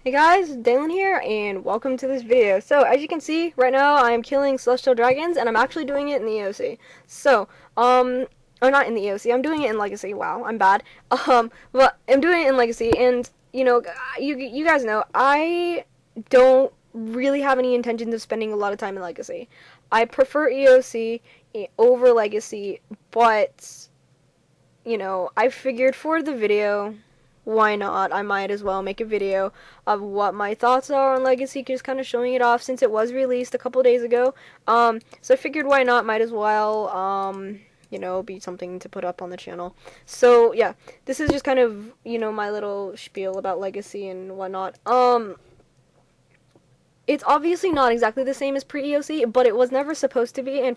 Hey guys, Dayln here, and welcome to this video. So, as you can see, right now I'm killing celestial dragons, and I'm actually doing it in the EOC. So, or not in the EOC, I'm doing it in Legacy. Wow, I'm bad. But I'm doing it in Legacy, and, you guys know, I don't really have any intentions of spending a lot of time in Legacy. I prefer EOC over Legacy, but, I figured for the video, why not? I might as well make a video of what my thoughts are on Legacy, just kind of showing it off since it was released a couple days ago. So I figured why not? Might as well, be something to put up on the channel. So yeah, this is just kind of, my little spiel about Legacy and whatnot. It's obviously not exactly the same as pre-EOC, but it was never supposed to be. And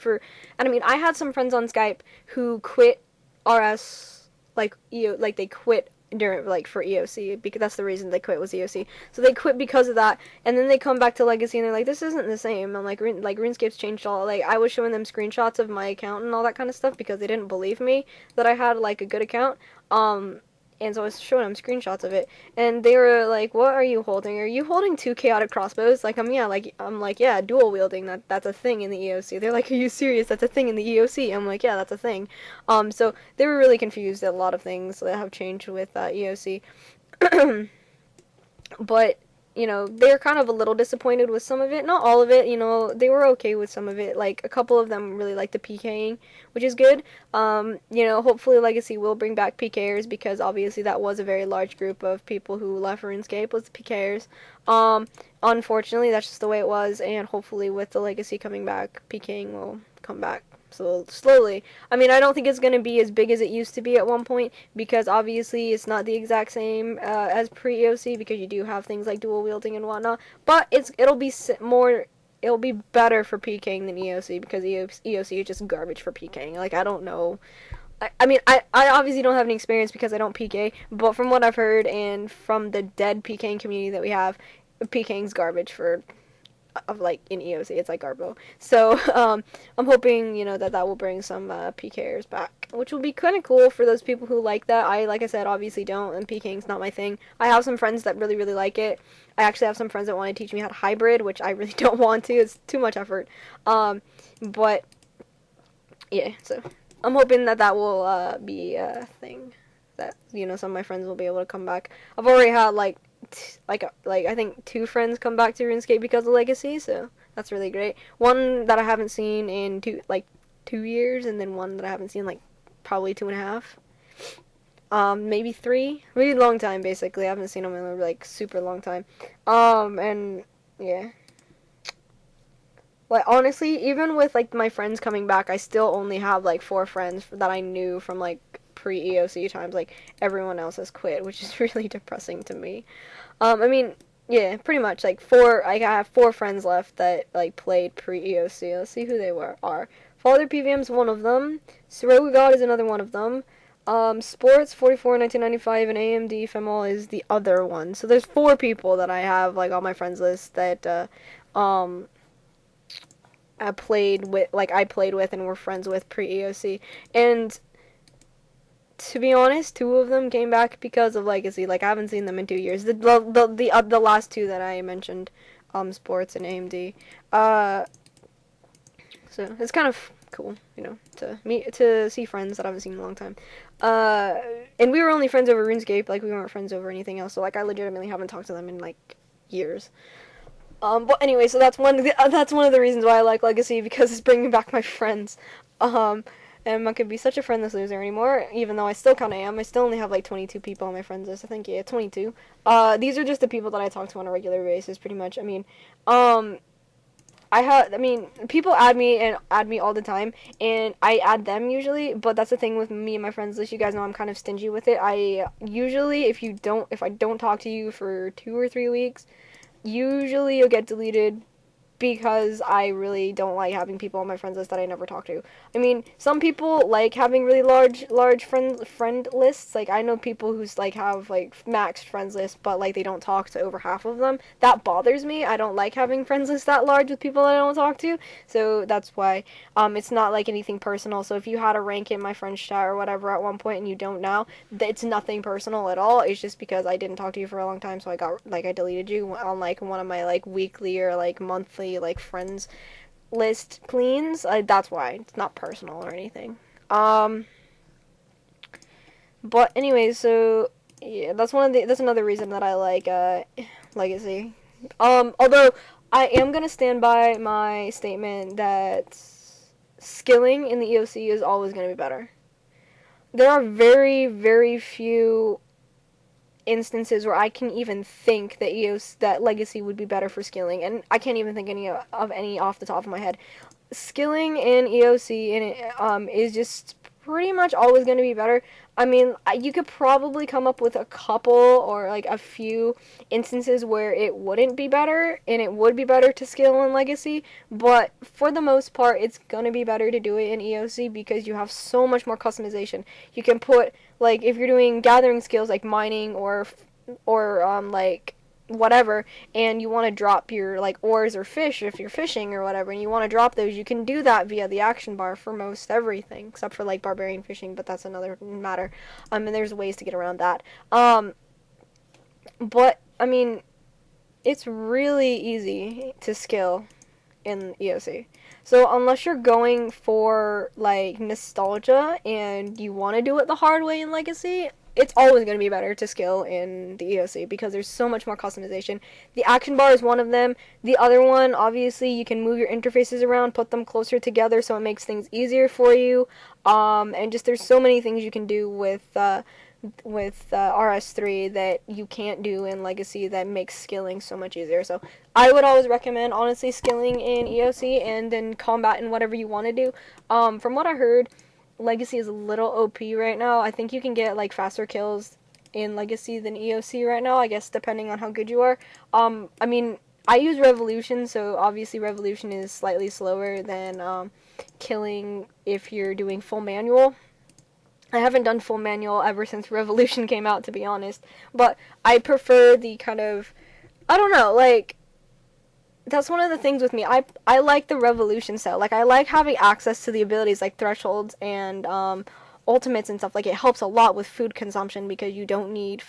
I mean, I had some friends on Skype who quit RS, like they quit during for EOC, because that's the reason they quit was EOC. So they quit because of that, and then they come back to Legacy and they're like, this isn't the same. I'm like, RuneScape's changed all. Like, I was showing them screenshots of my account and all that kind of stuff because they didn't believe me that I had like a good account. And so I was showing them screenshots of it, and they were like, "What are you holding? Are you holding two chaotic crossbows?" Like, I'm like, yeah, dual wielding. That's a thing in the EOC. They're like, "Are you serious? That's a thing in the EOC." I'm like, "Yeah, that's a thing." So they were really confused at a lot of things that have changed with EOC, but they're kind of a little disappointed with some of it. Not all of it, they were okay with some of it. Like, a couple of them really like the PKing, which is good. Hopefully Legacy will bring back PKers, because obviously that was a very large group of people who left RuneScape, was the PKers. Unfortunately, that's just the way it was, and hopefully with the Legacy coming back, PKing will come back. So slowly. I mean, I don't think it's going to be as big as it used to be at one point, because obviously it's not the exact same as pre-EOC, because you do have things like dual wielding and whatnot, but it'll be better for PKing than EOC, because EOC is just garbage for PKing. Like, I don't know. I mean, I obviously don't have any experience because I don't PK, but from what I've heard and from the dead PKing community that we have, PKing's garbage for of like in EOC. It's like Garbo. So I'm hoping that will bring some PKers back, which will be kind of cool for those people who like that. Like I said, obviously don't, and PKing's not my thing. I have some friends that really like it. I actually have some friends that want to teach me how to hybrid, which I really don't want to. It's too much effort. But yeah, so I'm hoping that will be a thing, that some of my friends will be able to come back. I've already had like I think 2 friends come back to RuneScape because of Legacy, so that's really great. One that I haven't seen in 2 years, and then one that I haven't seen like probably 2.5. Maybe 3. Really long time, basically. I haven't seen them in a like super long time. And yeah. Like, honestly, even with like my friends coming back, I still only have like 4 friends that I knew from like pre-EOC times. Like, everyone else has quit, which is really depressing to me. I mean, yeah, pretty much like 4. I have 4 friends left that like played pre-EOC. Let's see who they are. Father PVM's one of them. Surogu God is another one of them. Sports 44 1995 and AMD Femal is the other one. So there's 4 people that I have like on my friends list that I played with and were friends with pre-EOC. And to be honest, 2 of them came back because of Legacy. Like, I haven't seen them in 2 years. The last 2 that I mentioned, Sports and AMD. So it's kind of cool, to see friends that I haven't seen in a long time. And we were only friends over RuneScape. Like, we weren't friends over anything else. So like, I legitimately haven't talked to them in like years. But anyway, so that's one of the reasons why I like Legacy, because it's bringing back my friends. And I'm not gonna be such a friendless loser anymore, even though I still kind of am. I still only have like 22 people on my friends list. I think, yeah, 22. These are just the people that I talk to on a regular basis, pretty much. I mean, people add me all the time, and I add them usually, but that's the thing with me and my friends list. You guys know I'm kind of stingy with it. I usually, if I don't talk to you for 2 or 3 weeks, usually you'll get deleted because I really don't like having people on my friends list that I never talk to. I mean, some people like having really large friend lists. Like, I know people who's like have like maxed friends lists, but like they don't talk to over half of them. That bothers me. I don't like having friends lists that large with people that I don't talk to. So that's why. It's not like anything personal. So if you had a rank in my friends chat or whatever at one point and you don't now, it's nothing personal at all. It's just because I didn't talk to you for a long time, so I deleted you on like one of my like weekly or like monthly like friends list cleans. That's why. It's not personal or anything. But anyways, so yeah, that's another reason that I like Legacy. Although I am gonna stand by my statement that skilling in the EOC is always gonna be better. There are very, very few instances where I can even think that that Legacy would be better for skilling, and I can't even think of any off the top of my head. Skilling in EOC is just pretty much always going to be better. I mean, you could probably come up with a couple or like a few instances where it wouldn't be better and it would be better to skill in Legacy, but for the most part it's going to be better to do it in EOC because you have so much more customization. You can put, like, if you're doing gathering skills like mining or like whatever, and you want to drop your like ores or fish if you're fishing or whatever, and you want to drop those, you can do that via the action bar for most everything except for like barbarian fishing, but that's another matter. And there's ways to get around that. But I mean, it's really easy to skill in EOC. So unless you're going for like nostalgia and you want to do it the hard way in Legacy, it's always going to be better to skill in the EOC because there's so much more customization. The action bar is one of them. The other one, obviously, you can move your interfaces around, put them closer together so it makes things easier for you. And just there's so many things you can do with RS3 that you can't do in Legacy that makes skilling so much easier. So I would always recommend, honestly, skilling in EOC and then combat in whatever you want to do. From what I heard, Legacy is a little OP right now. I think you can get like faster kills in Legacy than EOC right now, I guess, depending on how good you are. I mean, I use Revolution, so obviously Revolution is slightly slower than killing if you're doing full manual. I haven't done full manual ever since Revolution came out, to be honest, but I prefer the kind of, I don't know, like, that's one of the things with me. I like the Revolution style. Like, I like having access to the abilities like thresholds and ultimates and stuff. Like, it helps a lot with food consumption because you don't need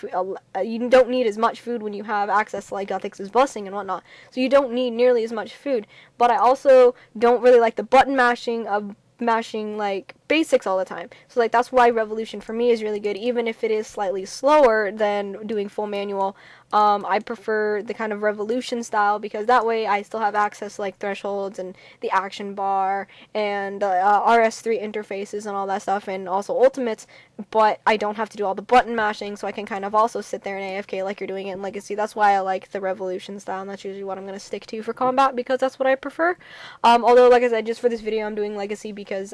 as much food when you have access to like Gothix's busing and whatnot. So you don't need nearly as much food. But I also don't really like the button mashing of mashing like basics all the time. So like that's why Revolution for me is really good, even if it is slightly slower than doing full manual. I prefer the kind of Revolution style because that way I still have access to like thresholds and the action bar and RS3 interfaces and all that stuff, and also ultimates, but I don't have to do all the button mashing, so I can kind of also sit there in AFK like you're doing it in Legacy. That's why I like the Revolution style, and that's usually what I'm going to stick to for combat because that's what I prefer. Although, like I said, just for this video I'm doing Legacy because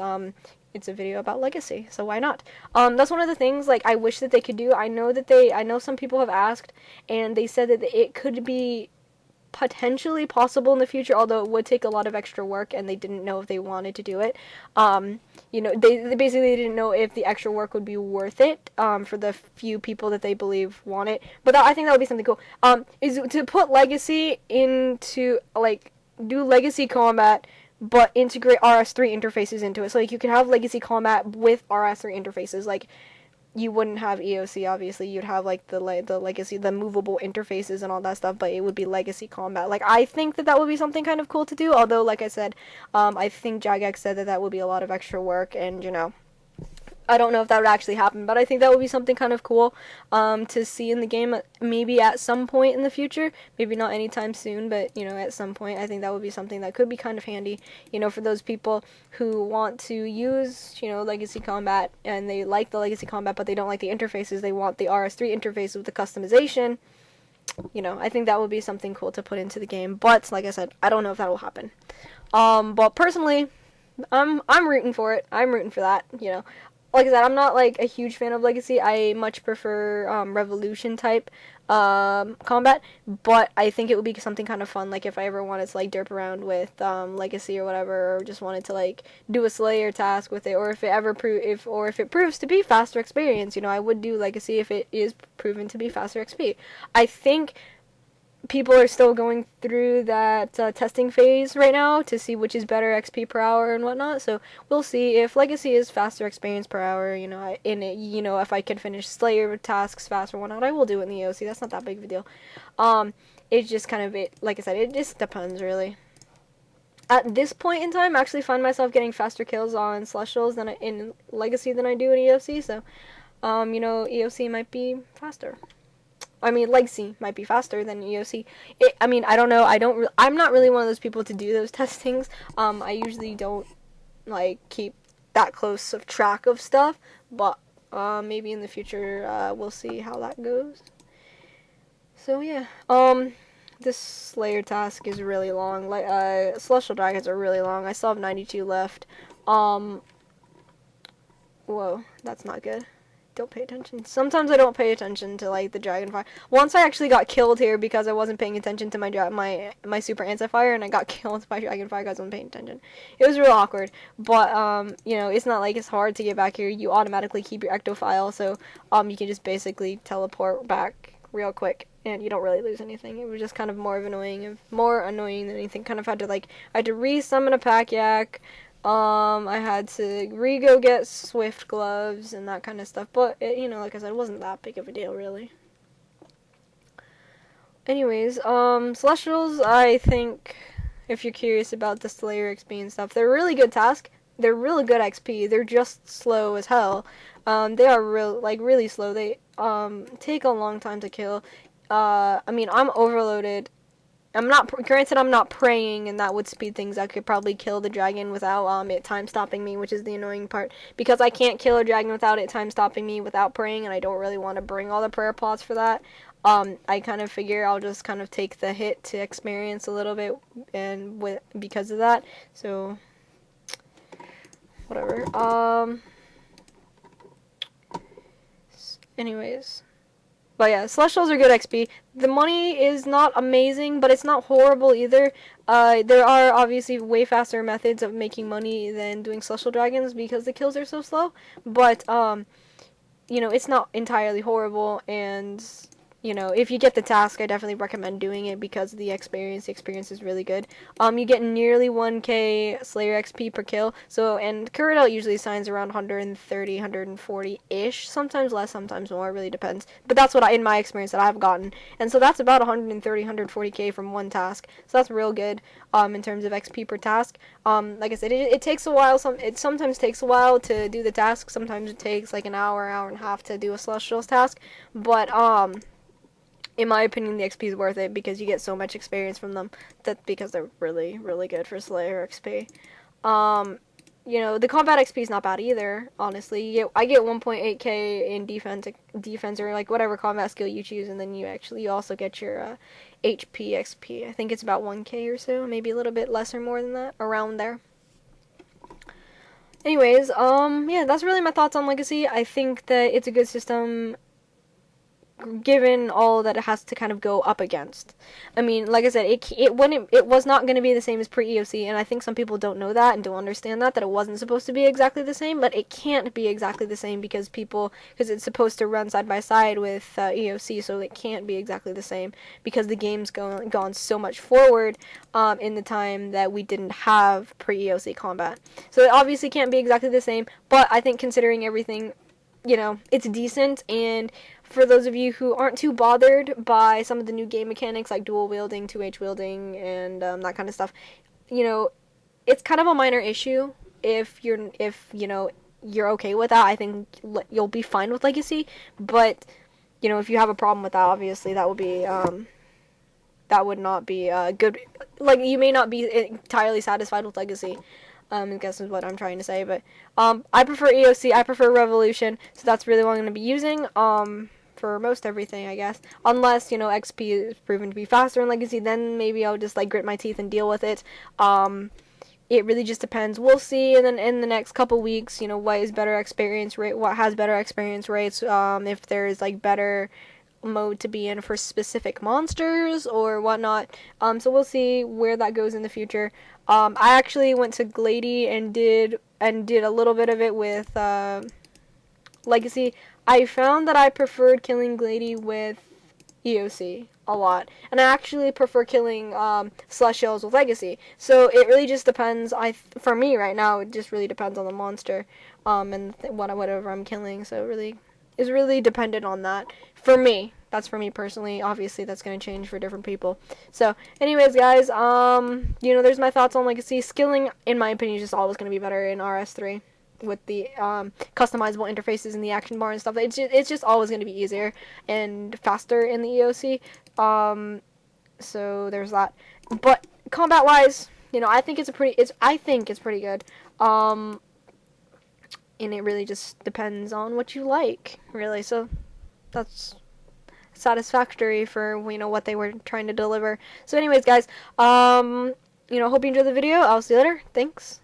it's a video about Legacy, so why not? That's one of the things, like, I wish that they could do. I know some people have asked, and they said that it could be potentially possible in the future, although it would take a lot of extra work, and they didn't know if they wanted to do it. You know, they basically didn't know if the extra work would be worth it, for the few people that they believe want it. But I think that would be something cool, is to put Legacy into, like, do Legacy combat, but integrate RS3 interfaces into it. So like you could have Legacy combat with RS3 interfaces. Like you wouldn't have EOC, obviously. You'd have like the Legacy, the movable interfaces and all that stuff, but it would be Legacy combat. Like I think that would be something kind of cool to do. Although, like I said, I think Jagex said that would be a lot of extra work, and you know, I don't know if that would actually happen, but I think that would be something kind of cool to see in the game, maybe at some point in the future. Maybe not anytime soon, but, you know, at some point. I think that would be something that could be kind of handy, you know, for those people who want to use, you know, Legacy Combat, and they like the Legacy Combat, but they don't like the interfaces. They want the RS3 interface with the customization. You know, I think that would be something cool to put into the game, but, like I said, I don't know if that will happen. But personally, I'm rooting for it. I'm rooting for that, you know. Like I said, I'm not like a huge fan of Legacy. I much prefer Revolution type combat, but I think it would be something kind of fun, like if I ever wanted to like derp around with Legacy or whatever, or just wanted to like do a Slayer task with it, or if it proves to be faster experience, I would do Legacy if it is proven to be faster XP. I think people are still going through that testing phase right now to see which is better XP per hour and whatnot. So we'll see if Legacy is faster experience per hour. If I can finish Slayer tasks faster or whatnot, I will do it in the EOC. That's not that big of a deal. It's just kind of like I said, it just depends really. At this point in time, I actually find myself getting faster kills on Celestials in Legacy than I do in EOC. So, EOC might be faster. I mean, Legacy might be faster than EOC. I don't know. I'm not really one of those people to do those testings. I usually don't keep that close of track of stuff, but maybe in the future we'll see how that goes. So yeah, this Slayer task is really long. Celestial Dragons are really long. I still have 92 left. Whoa, that's not good. Don't pay attention. Sometimes I don't pay attention to the dragonfire. Once I actually got killed here because I wasn't paying attention to my super anti-fire, and I got killed by dragonfire because I wasn't paying attention. It was real awkward, but it's not like it's hard to get back here. You automatically keep your ecto file, so you can just basically teleport back real quick, and you don't really lose anything. It was just kind of more annoying than anything. Kind of had to I had to re-summon a pack yak. I had to re-go get Swift gloves and that kind of stuff, but like I said, it wasn't that big of a deal, really. Anyways, Celestials, I think, if you're curious about the Slayer XP and stuff, they're a really good task. They're really good XP. They're just slow as hell. They are really slow. They, take a long time to kill. I'm overloaded. Granted, I'm not praying, and that would speed things. I could probably kill the dragon without it time stopping me, which is the annoying part. Because I can't kill a dragon without it time stopping me without praying, and I don't really want to bring all the prayer pots for that. I kind of figure I'll just kind of take the hit to experience a little bit, and because of that. So, whatever. Anyways. But yeah, Celestials are good XP. The money is not amazing, but it's not horrible either. There are obviously way faster methods of making money than doing Celestial Dragons because the kills are so slow. But, it's not entirely horrible, and if you get the task, I definitely recommend doing it because of the experience. The experience is really good. You get nearly 1k Slayer XP per kill. So, and Curatel usually assigns around 130, 140-ish. Sometimes less, sometimes more. It really depends. But that's in my experience, that I've gotten. And so that's about 130, 140k from one task. So that's real good in terms of XP per task. Like I said, it takes a while. It sometimes takes a while to do the task. Sometimes it takes like an hour, hour and a half to do a Celestials task. But, in my opinion, the XP is worth it because you get so much experience from them because they're really, really good for Slayer XP. The combat XP is not bad either, honestly. I get 1.8k in defense or whatever combat skill you choose, and then you also get your HP XP. I think it's about 1k or so, maybe a little bit less or more than that, around there. Anyways, yeah, that's really my thoughts on Legacy. I think that it's a good system, given all that it has to kind of go up against. I mean, like I said, it was not going to be the same as pre-EOC, and I think some people don't know that and don't understand that it wasn't supposed to be exactly the same, but it can't be exactly the same because it's supposed to run side by side with EOC, so it can't be exactly the same because the game's gone so much forward in the time that we didn't have pre-EOC combat. So it obviously can't be exactly the same, but I think considering everything, it's decent. And for those of you who aren't too bothered by some of the new game mechanics like dual wielding, 2H wielding, and that kind of stuff, it's kind of a minor issue. If you're okay with that, I think you'll be fine with Legacy. But if you have a problem with that, obviously that would be that would not be good. You may not be entirely satisfied with Legacy. I guess is what I'm trying to say, but I prefer EOC, I prefer Revolution, so that's really what I'm going to be using for most everything, I guess. Unless, XP is proven to be faster in Legacy, then maybe I'll just grit my teeth and deal with it. It really just depends. We'll see in the next couple weeks, what is better experience rate, what has better experience rates, if there's better mode to be in for specific monsters or whatnot. So we'll see where that goes in the future. I actually went to Glady and did a little bit of it with Legacy. I found that I preferred killing Glady with EOC a lot, and I actually prefer killing Celestials with Legacy. So it really just depends. For me right now, it just really depends on the monster, and whatever I'm killing. So it really is really dependent on that. For me, that's for me personally. Obviously, that's gonna change for different people. So, anyways, guys, there's my thoughts on Legacy. Skilling, in my opinion, is just always gonna be better in RS3. With the customizable interfaces in the action bar and stuff, it's just always going to be easier and faster in the EOC. So there's that. But combat wise, I think it's pretty good. And it really just depends on what you like, really. So that's satisfactory for what they were trying to deliver. So anyways, guys, hope you enjoyed the video. I'll see you later. Thanks.